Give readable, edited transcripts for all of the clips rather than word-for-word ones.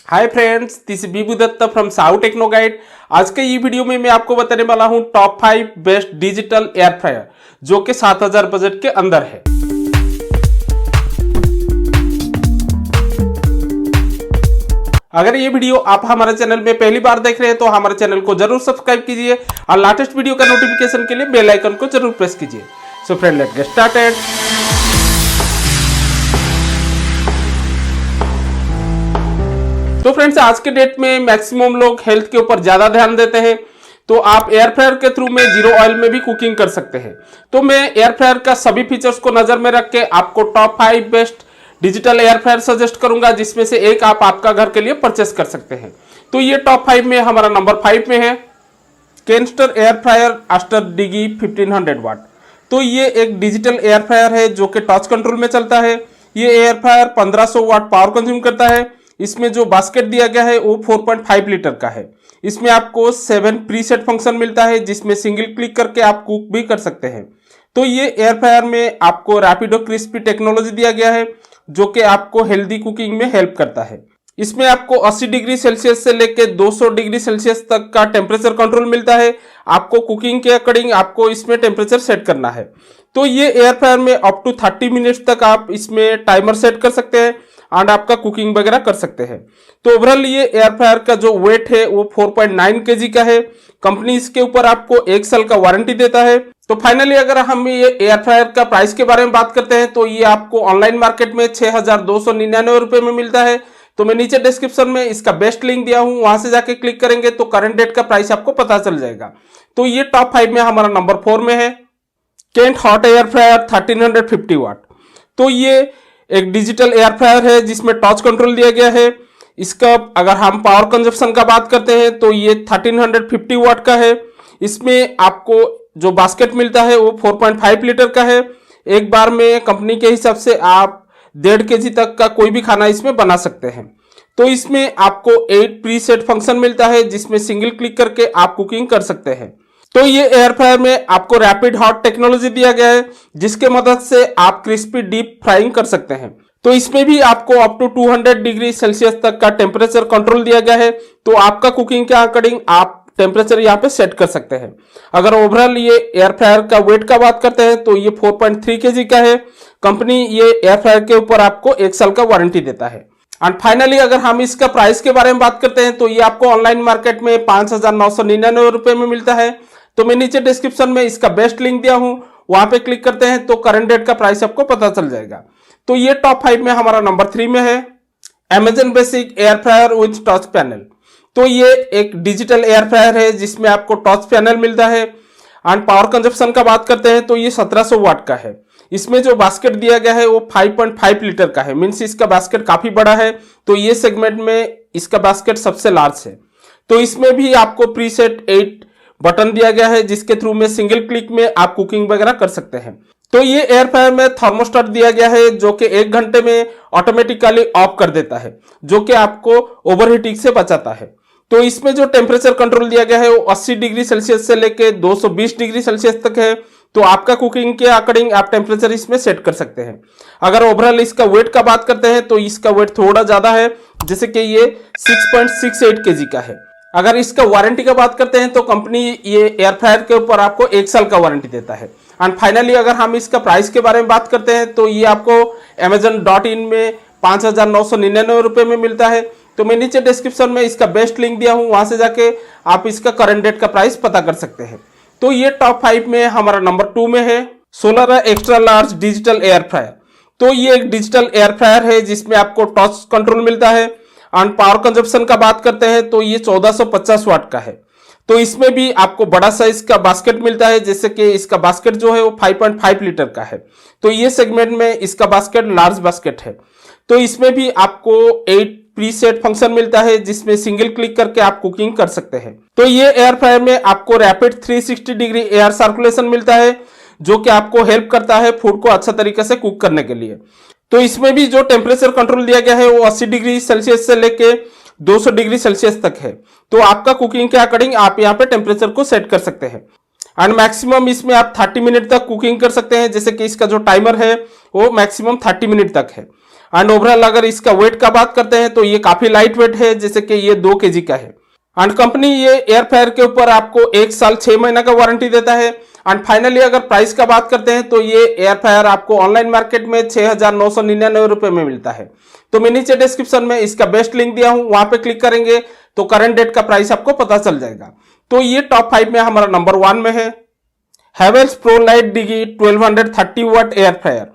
Hi friends, this is Bibu Datta from साउ techno guide. आज के ये वीडियो में मैं आपको बताने वाला हूं top 5 best digital air fryer जो कि 7000 बजट के अंदर है। अगर ये वीडियो आप हमारे चैनल में पहली बार देख रहे हैं तो हमारे चैनल को जरूर सब्सक्राइब कीजिए और लेटेस्ट वीडियो का नोटिफिकेशन के लिए बेल आइकन को जरूर प्रेस कीजिए। So friend, let's get started. तो फ्रेंड्स, आज के डेट में मैक्सिमम लोग हेल्थ के ऊपर ज्यादा ध्यान देते हैं, तो आप एयर फ्रायर के थ्रू में जीरो ऑयल में भी कुकिंग कर सकते हैं। तो मैं एयर फ्रायर का सभी फीचर्स को नजर में रख के आपको top 5 best digital air fryer suggest करूंगा, जिसमें से एक आप आपका घर के लिए परचेस कर सकते हैं। तो ये टॉप 5 में हमारा नंबर 5 में है केनस्टर एयर फ्रायर आस्टर डिगी 1500 वाट। तो ये एक डिजिटल एयर फ्रायर है जो कि टच कंट्रोल में चलता है। ये air fryer 1500 watt power consume करता है। इसमें जो बास्केट दिया गया है वो 4.5 लीटर का है। इसमें आपको 7 प्रीसेट फंक्शन मिलता है, जिसमें सिंगल क्लिक करके आप कुक भी कर सकते हैं। तो ये एयर फ्रायर में आपको रैपिडो क्रिस्पी टेक्नोलॉजी दिया गया है जो कि आपको हेल्दी कुकिंग में हेल्प करता है। इसमें आपको 80 डिग्री सेल्सियस से लेकर 200 डिग्री सेल्सियस तक का टेम्परेचर कंट्रोल मिलता है। आपको कुकिंग के अकॉर्डिंग आपको इसमें टेम्परेचर सेट करना है। तो ये एयर फ्रायर में अप टू 30 मिनट्स तक आप इसमें टाइमर सेट कर सकते हैं एंड आपका कुकिंग वगैरह कर सकते हैं। तो ओवरऑल ये एयर फ्रायर का जो वेट है वो 4.9 kg का है। कंपनी इसके ऊपर आपको 1 साल का वारंटी देता है। तो फाइनली अगर हम ये एयर फ्रायर का प्राइस के बारे में बात करते हैं तो ये आपको ऑनलाइन मार्केट में 6299 रुपए में मिलता है। तो मैं नीचे डिस्क्रिप्शन में इसका बेस्ट लिंक दिया हूं, वहां से जाके क्लिक करेंगे तो करंट डेट का प्राइस आपको पता चल जाएगा। तो ये टॉप 5 में हमारा नंबर 4 में है केंट हॉट एयर फ्रायर 1350 वाट। तो ये एक डिजिटल एयर फ्रायर है जिसमें टच कंट्रोल दिया गया है। इसका अगर हम पावर कंजप्शन का बात करते हैं तो ये 1350 वाट का है। इसमें आपको जो बास्केट मिलता है वो 4.5 लीटर का है। एक बार में कंपनी के हिसाब से आप 1.5 kg तक का कोई भी खाना इसमें बना सकते हैं। तो इसमें आपको 8 प्रीसेट फंक्शन मिलता है, जिसमें सिंगल क्लिक करके आप कुकिंग कर सकते हैं। तो ये एयर फ्रायर में आपको रैपिड हॉट टेक्नोलॉजी दिया गया है, जिसके मदद से आप क्रिस्पी डीप फ्राइंग कर सकते हैं। तो इसमें भी आपको अप टू 200 डिग्री सेल्सियस तक का टेम्परेचर कंट्रोल दिया गया है। तो आपका कुकिंग के अकॉर्डिंग आप टेम्परेचर यहाँ पे सेट कर सकते हैं। अगर ओवरऑल ये एयर फ्रायर का वेट का बात करते हैं तो ये 4.3 kg का है। कंपनी ये एयर फ्रायर के ऊपर आपको 1 साल का वारंटी देता है। एंड फाइनली अगर हम इसका प्राइस के बारे में बात करते हैं तो ये आपको ऑनलाइन मार्केट में 5999 रुपए में मिलता है। तो मैं नीचे डिस्क्रिप्शन में इसका बेस्ट लिंक दिया हूं, वहां पे क्लिक करते हैं तो करंट डेट का प्राइस आपको पता चल जाएगा। तो ये टॉप 5 में हमारा नंबर 3 में है Amazon basic air fryer with touch panel. तो ये एक डिजिटल एयर फ्रायर है जिसमें आपको टच पैनल मिलता है। एंड पावर कंजप्शन का बात करते हैं तो ये 1700 वाट का है। इसमें जो बास्केट दिया गया है वो 5.5 लीटर का है, मीन्स इसका बास्केट काफी बड़ा है। तो ये सेगमेंट में इसका बास्केट सबसे लार्ज है। तो इसमें भी आपको प्रीसेट 8 बटन दिया गया है, जिसके थ्रू में सिंगल क्लिक में आप कुकिंग वगैरह कर सकते हैं। तो ये एयर फ्रायर में थर्मोस्टेट दिया गया है जो कि 1 घंटे में ऑटोमेटिकली ऑफ कर देता है, जो कि आपको ओवरहीटिंग से बचाता है। तो इसमें जो टेम्परेचर कंट्रोल दिया गया है वो 80 डिग्री सेल्सियस से लेके 220 डिग्री सेल्सियस तक है। तो आपका कुकिंग के अकॉर्डिंग आप टेम्परेचर इसमें सेट कर सकते हैं। अगर ओवरऑल इसका वेट का बात करते हैं तो इसका वेट थोड़ा ज्यादा है, जैसे कि ये 6.68 kg का है। अगर इसका वारंटी का बात करते हैं तो कंपनी ये एयर फ्रायर के ऊपर आपको 1 साल का वारंटी देता है। एंड फाइनली अगर हम इसका प्राइस के बारे में बात करते हैं तो ये आपको amazon.in में 5999 रुपए में मिलता है। तो मैं नीचे डिस्क्रिप्शन में इसका बेस्ट लिंक दिया हूं, वहां से जाके आप इसका करंट डेट का प्राइस पता कर सकते हैं। तो ये टॉप 5 में हमारा नंबर 2 में है Solara extra large digital air fryer. तो ये एक डिजिटल एयर फ्रायर है जिसमें आपको टच कंट्रोल मिलता है। एंड पावर कंजप्शन का बात करते हैं तो ये 1450 वाट का है। तो इसमें भी आपको बड़ा साइज का बास्केट मिलता है, जैसे कि इसका बास्केट जो है वो 5.5 लीटर का है। तो ये सेगमेंट में इसका बास्केट लार्ज बास्केट है। तो इसमें भी आपको 8 प्रीसेट फंक्शन मिलता है, जिसमें सिंगल क्लिक करके आप कुकिंग कर सकते हैं। तो ये एयर फ्रायर में आपको रैपिड 360 डिग्री एयर सर्कुलेशन मिलता है, जो कि आपको हेल्प करता है फूड को अच्छा तरीके से कुक करने के लिए। तो इसमें भी जो टेम्परेचर कंट्रोल दिया गया है वो 80 डिग्री सेल्सियस से लेके 200 डिग्री सेल्सियस तक है। तो आपका कुकिंग के अकॉर्डिंग आप यहाँ पे टेम्परेचर को सेट कर सकते हैं। एंड मैक्सिमम इसमें आप 30 मिनट तक कुकिंग कर सकते हैं, जैसे कि इसका जो टाइमर है वो मैक्सिमम 30 मिनट तक है। एंड ओवरऑल अगर इसका वेट का बात करते हैं तो ये काफी लाइट वेट है, जैसे कि ये 2 kg का है। एंड कंपनी ये एयर फ्रायर के ऊपर आपको 1 साल 6 महीना का वारंटी देता है। एंड फाइनली अगर प्राइस का बात करते हैं तो ये एयर फ्रायर आपको ऑनलाइन मार्केट में 6,999 रुपए में मिलता है। तो मैं नीचे डिस्क्रिप्शन में इसका बेस्ट लिंक दिया हूं, वहां पे क्लिक करेंगे तो करंट डेट का प्राइस आपको पता चल जाएगा। तो ये टॉप 5 में हमारा नंबर 1 में है हैवेल्स प्रोलाइट डिगी 1230 वाट एयर फ्रायर।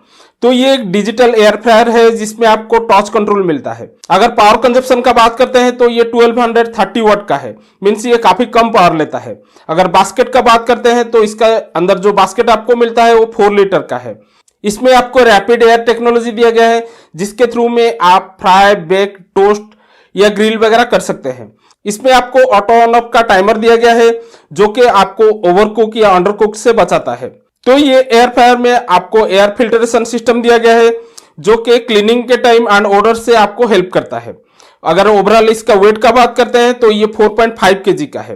तो ये एक डिजिटल एयर फ्रायर है जिसमें आपको टॉर्च कंट्रोल मिलता है। अगर पावर कंजप्शन का बात करते हैं तो ये 1230 वाट का है, मीन्स ये काफी कम पावर लेता है। अगर बास्केट का बात करते हैं तो इसका अंदर जो बास्केट आपको मिलता है वो 4 लीटर का है। इसमें आपको रैपिड एयर टेक्नोलॉजी दिया गया है, जिसके थ्रू में आप फ्राई, बेक, टोस्ट या ग्रिल वगैरह कर सकते हैं। इसमें आपको ऑटो ऑन ऑफ का टाइमर दिया गया है, जो कि आपको ओवरकुक या अंडरकुक से बचाता है। तो ये एयर फ्रायर में आपको एयर फिल्ट्रेशन सिस्टम दिया गया है, जो कि क्लीनिंग के टाइम एंड ऑर्डर से आपको हेल्प करता है। अगर ओवरऑल इसका वेट का बात करते हैं तो ये 4.5 kg का है।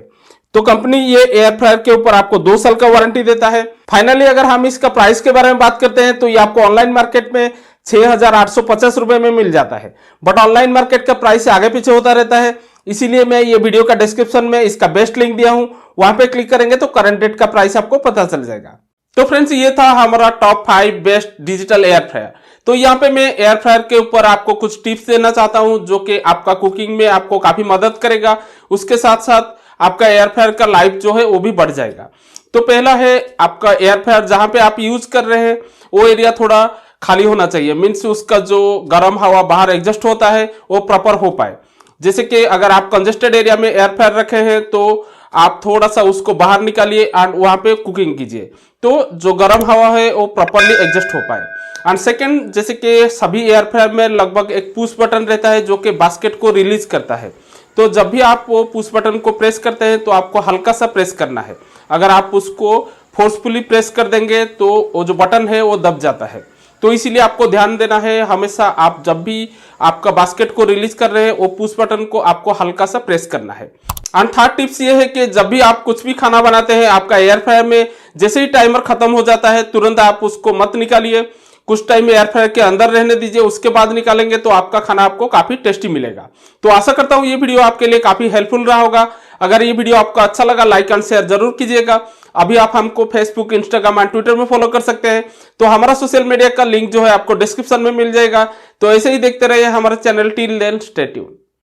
तो कंपनी ये एयर फ्रायर के ऊपर आपको 2 साल का वारंटी देता है। फाइनली अगर हम इसका प्राइस के बारे में बात करते हैं तो ये आपको ऑनलाइन मार्केट में 6,850 रुपए में मिल जाता है, बट ऑनलाइन मार्केट का प्राइस आगे पीछे होता रहता है। इसीलिए मैं ये वीडियो का डिस्क्रिप्शन में इसका बेस्ट लिंक दिया हूं, वहां पे क्लिक करेंगे तो करंट डेट का प्राइस आपको पता चल जाएगा। तो फ्रेंड्स ये था हमारा top 5 best digital air fryer. तो यहाँ पे मैं एयर फ्रायर के ऊपर आपको कुछ टिप्स देना चाहता हूं, जो कि आपका कुकिंग में आपको काफी मदद करेगा। उसके साथ साथ आपका एयर फ्रायर का लाइफ जो है वो भी बढ़ जाएगा। तो पहला है आपका एयर फ्रायर जहां पे आप यूज कर रहे हैं वो एरिया थोड़ा खाली होना चाहिए, मीन्स उसका जो गर्म हवा बाहर एग्जस्ट होता है वो प्रॉपर हो पाए। जैसे कि अगर आप कंजेस्टेड एरिया में एयर फ्रायर रखे हैं तो आप थोड़ा सा उसको बाहर निकालिए एंड वहां पे कुकिंग कीजिए, तो जो गर्म हवा है वो प्रॉपरली एडजस्ट हो पाए। एंड सेकंड, जैसे कि सभी एयर फ्रायर में लगभग एक पुश बटन रहता है जो कि बास्केट को रिलीज करता है। तो जब भी आप वो पुश बटन को प्रेस करते हैं तो आपको हल्का सा प्रेस करना है। अगर आप उसको फोर्सफुली प्रेस कर देंगे तो वो जो बटन है वो दब जाता है। तो इसीलिए आपको ध्यान देना है, हमेशा आप जब भी आपका बास्केट को रिलीज कर रहे हैं वो पुश बटन को आपको हल्का सा प्रेस करना है। एंड थर्ड टिप्स ये है कि जब भी आप कुछ भी खाना बनाते हैं आपका एयर फ्रायर में, जैसे ही टाइमर खत्म हो जाता है तुरंत आप उसको मत निकालिए, कुछ टाइम एयर फ्रायर के अंदर रहने दीजिए, उसके बाद निकालेंगे तो आपका खाना आपको काफी टेस्टी मिलेगा। तो आशा करता हूं ये वीडियो आपके लिए काफी हेल्पफुल रहा होगा। अगर ये वीडियो आपको अच्छा लगा लाइक एंड शेयर जरूर कीजिएगा। अभी आप हमको फेसबुक, इंस्टाग्राम एंड ट्विटर में फॉलो कर सकते हैं। तो हमारा सोशल मीडिया का लिंक जो है आपको डिस्क्रिप्शन में मिल जाएगा। तो ऐसे ही देखते रहिए हमारा channel. Till then stay tuned.